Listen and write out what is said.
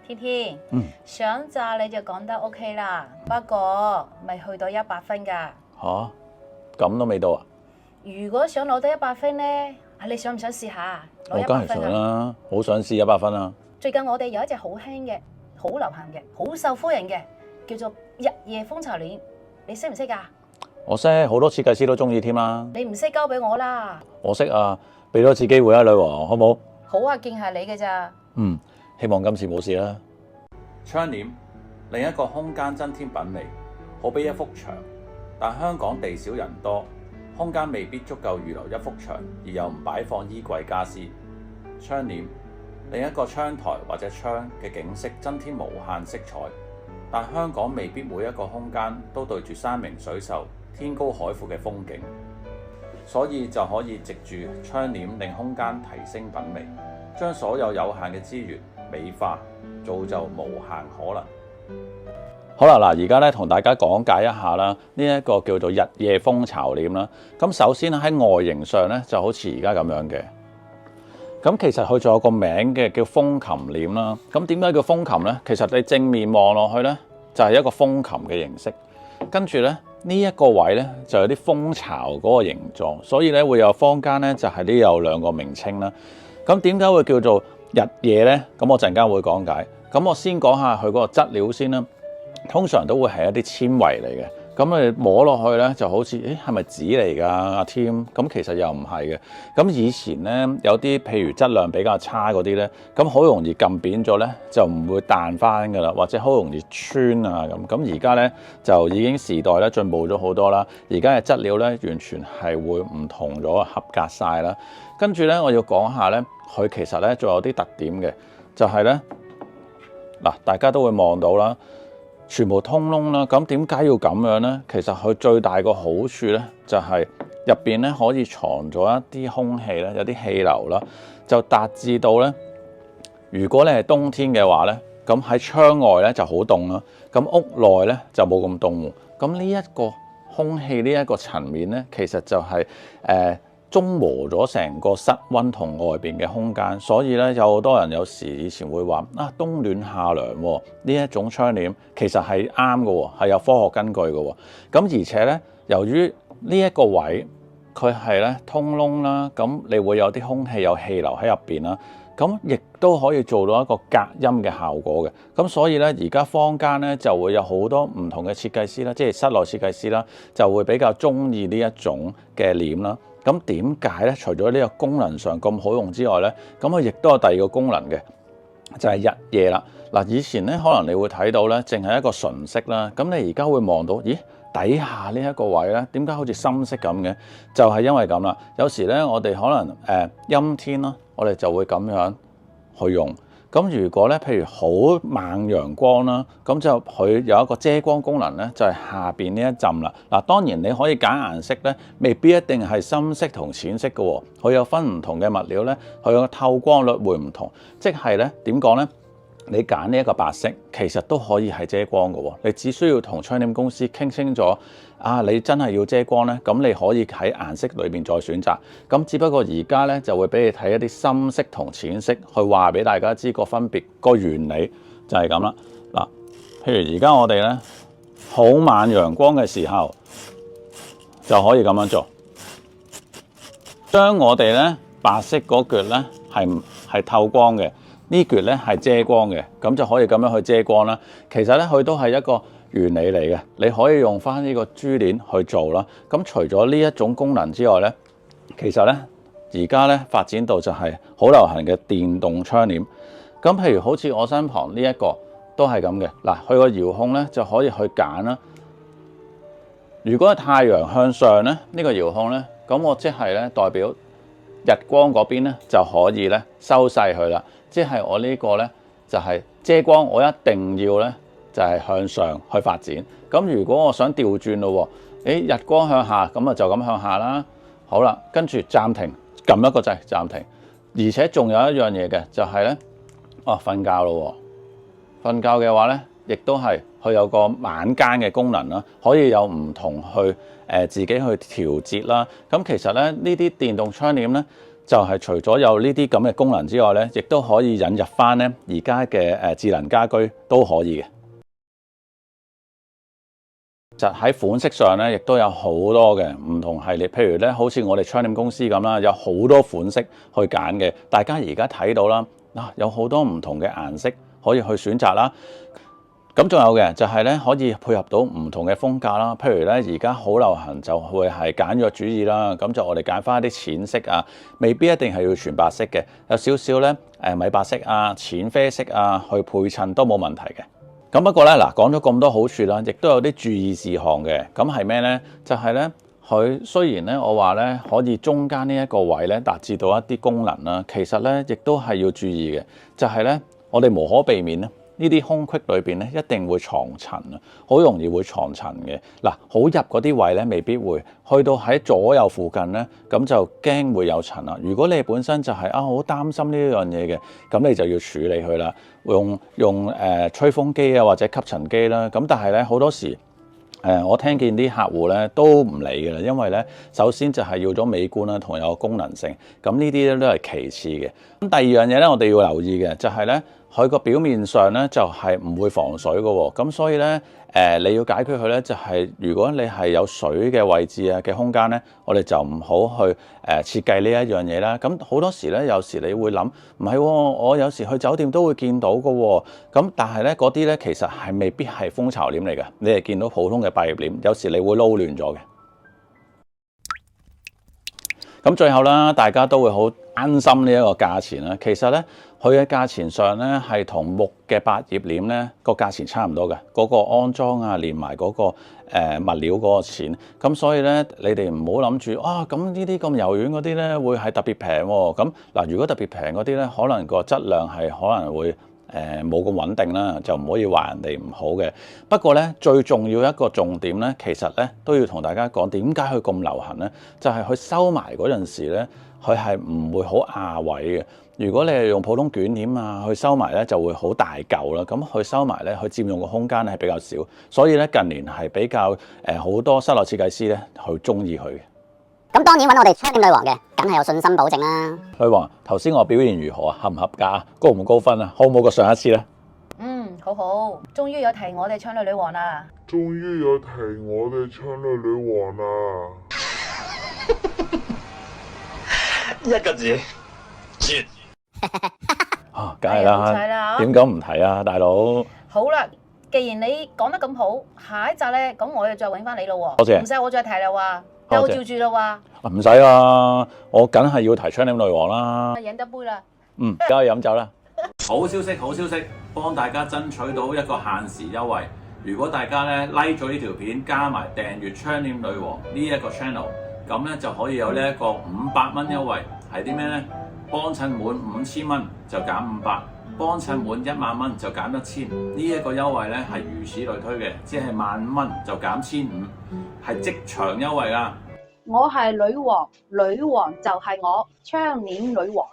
天天，上咋你就講得 OK 啦，不過未去到100分㗎。嚇，咁都未到啊？如果想攞到100分呢，你想唔想試下攞100我梗係分啊？想啦，好想試100分啊！最近我哋有一隻好興嘅、好流行嘅、好受歡迎嘅，叫做日夜蜂巢鏈，你識唔識㗎？我識，好多設計師都中意添啦。你唔識交俾我啦。我識啊，俾多次機會啊，女王，好冇？好啊，見下你嘅咋。希望今次冇事啦。窗簾，另一個空間增添品味，好比一幅牆，但香港地少人多，空間未必足夠預留一幅牆，而又唔擺放衣櫃家私。窗簾，另一個窗台或者窗嘅景色增添無限色彩，但香港未必每一個空間都對住山明水秀、天高海闊嘅風景，所以就可以藉住窗簾令空間提升品味，將所有有限嘅資源美化，造就無限可能。好啦，嗱，而家咧同大家講解一下啦，呢一個叫做日夜蜂巢簾啦。咁首先喺外形上咧，就好似而家咁樣嘅。咁其實佢仲有個名嘅叫風琴簾啦。咁點解叫風琴呢？其實你正面望落去呢，就係一個風琴嘅形式。跟住呢，呢一個位呢，就有啲蜂巢嗰個形狀，所以呢，會有坊間呢，就係呢有兩個名稱啦。咁點解會叫做日夜呢？咁我陣間會講解。咁我先講下佢嗰個質料先啦。通常都會係一啲纖維嚟嘅。咁你摸落去咧，就好似，係咪紙嚟㗎？阿添，咁其實又唔係嘅。咁以前咧，有啲譬如質量比較差嗰啲咧，咁好容易撳扁咗咧，就唔會彈翻㗎啦，或者好容易穿啊咁。咁而家咧就已經時代咧進步咗好多啦。而家嘅質料咧完全係會唔同咗，合格晒啦。跟住咧，我要講下咧，佢其實咧仲有啲特點嘅，就係咧嗱，大家都會望到啦。全部通窿啦，咁點解要咁樣呢？其實佢最大個好處呢，就係入邊咧可以藏咗一啲空氣咧，有啲氣流啦，就達至到呢。如果你係冬天嘅話呢，咁喺窗外呢就好凍啦，咁屋內呢就冇咁凍喎。咁呢一個空氣呢一個層面呢，其實就係中和咗成個室溫同外邊嘅空間，所以咧有好多人有時以前會話冬暖夏涼喎，呢一種窗簾其實係啱嘅喎，係有科學根據嘅喎。咁而且咧，由於呢一個位佢係咧通窿啦，咁你會有啲空氣有氣流喺入邊啦，咁亦都可以做到一個隔音嘅效果嘅。咁所以咧，而家坊間咧就會有好多唔同嘅設計師啦，即係室內設計師啦，就會比較中意呢一種嘅簾啦。咁點解咧？除咗呢個功能上咁好用之外咧，咁佢亦都有第二個功能嘅，就係日夜啦。嗱，以前咧可能你會睇到咧，淨係一個純色啦。咁你而家會望到，咦？底下呢一個位咧，點解好似深色咁嘅？就係因為咁啦。有時咧，我哋可能陰天啦，我哋就會咁樣去用。咁如果咧，譬如好猛陽光啦，咁就佢有一個遮光功能咧，就係下邊呢一浸啦。嗱，當然你可以揀顏色咧，未必一定係深色同淺色嘅喎。佢有分唔同嘅物料咧，佢個透光率會唔同。即係咧點講咧？你揀呢一個白色，其實都可以係遮光嘅喎。你只需要同窗簾公司傾清楚，你真係要遮光咧，咁你可以喺顏色裏邊再選擇。咁只不過而家咧就會俾你睇一啲深色同淺色，去話俾大家知個分別，個原理就係咁啦。嗱，譬如而家我哋咧好猛陽光嘅時候，就可以咁樣做，將我哋咧白色嗰橛咧係透光嘅。呢橛咧係遮光嘅，咁就可以咁樣去遮光啦。其實咧佢都係一個原理嚟嘅，你可以用翻呢個珠鏈去做啦。咁除咗呢一種功能之外咧，其實咧而家咧發展到就係好流行嘅電動窗簾。咁譬如好似我身旁呢一個都係咁嘅。嗱，佢個遙控咧就可以去揀啦。如果係太陽向上咧，呢個遙控咧，咁我即係咧代表日光嗰邊咧就可以咧收細佢啦。即係我呢個咧就係遮光，我一定要咧就係向上去發展。咁如果我想調轉咯喎，日光向下，咁啊就咁向下啦。好啦，跟住暫停，撳一個掣暫停。而且仲有一樣嘢嘅，就係咧，瞓覺咯喎。瞓覺嘅話咧，亦都係佢有個晚間嘅功能啦，可以有唔同去自己去調節啦。咁其實咧呢啲電動窗簾咧，就係除咗有呢啲咁嘅功能之外咧，亦都可以引入翻咧而家嘅智能家居都可以嘅。就喺款式上咧，亦都有好多嘅唔同系列，譬如咧，好似我哋窗簾公司咁啦，有好多款式去揀嘅。大家而家睇到啦，有好多唔同嘅顏色可以去選擇啦。咁仲有嘅就係咧，可以配合到唔同嘅風格啦。譬如咧，而家好流行就會係簡約主義啦。咁就我哋揀翻一啲淺色啊，未必一定係要全白色嘅，有少少咧米白色啊、淺啡色啊去配襯都冇問題嘅。咁不過咧，嗱，講咗咁多好處啦，亦都有啲注意事項嘅。咁係咩咧？就係咧，佢雖然咧，我話咧可以中間呢一個位咧達至到一啲功能啦，其實咧亦都係要注意嘅。就係咧，我哋無可避免咧，呢啲空隙裏邊咧一定會藏塵啊，好容易會藏塵嘅。嗱，好入嗰啲位咧未必會，去到喺左右附近咧，咁就驚會有塵啦。如果你本身就係好擔心呢樣嘢嘅，咁你就要處理佢啦，用吹風機啊或者吸塵機啦。咁但係咧好多時我聽見啲客戶咧都唔理嘅啦，因為咧首先就係要咗美觀啦同有功能性，咁呢啲咧都係其次嘅。咁第二樣嘢咧，我哋要留意嘅就係咧，佢個表面上咧就係唔會防水嘅喎，咁所以咧你要解決佢咧就係，如果你係有水嘅位置啊嘅空間咧，我哋就唔好去設計呢一樣嘢啦。咁好多時咧，有時你會諗唔係喎，我有時去酒店都會見到嘅喎，咁但係咧嗰啲咧其實係未必係蜂巢簾嚟嘅，你係見到普通嘅百葉簾，有時你會撈亂咗嘅。咁最後啦，大家都會好擔心呢一個價錢啦。其實咧，佢嘅價錢上咧係同木嘅百葉簾咧個價錢差唔多嘅，嗰個安裝啊，連埋嗰個物料嗰個錢。咁所以咧，你哋唔好諗住咁呢啲咁柔軟嗰啲咧會係特別平喎。咁嗱，如果特別平嗰啲咧，可能個質量係可能會冇咁穩定啦，就唔可以話人哋唔好嘅。不過咧，最重要一個重點咧，其實咧都要同大家講，點解佢咁流行咧？就係佢收埋嗰陣時咧，佢係唔會好壓位嘅。如果你係用普通捲簾啊去收埋咧，就會好大嚿啦。咁佢收埋咧，佢佔用嘅空間係比較少，所以咧近年係比較好多室內設計師咧去中意佢嘅。咁當然揾我哋窗簾女王嘅，梗係有信心保證啦。女王，頭先我表現如何啊？合唔合格啊？高唔高分啊？好唔好過上一次咧？好好，終於有提我哋窗簾女王啦！終於有提我哋窗簾女王啦！一個字，絕！梗係啦，點解唔提啊，大佬？好啦，既然你講得咁好，下一集咧，咁我又再揾翻你咯喎。多謝，唔使我再提啦喎，又照住啦喎。唔使啦，我梗係要提窗簾女王啦。飲得杯啦。而家去飲酒啦。好消息，好消息，幫大家爭取到一個限時優惠。如果大家咧 like 咗呢條片，加埋訂閱窗簾女王呢一個 channel， 咁咧就可以有呢一個500蚊優惠。係啲咩咧？幫襯滿5000蚊就減500，幫襯滿1萬蚊就減1000。呢一個優惠咧係如此類推嘅，即係15000蚊就減1500，係即場優惠啦。我係女王，女王就係我，窗簾女王。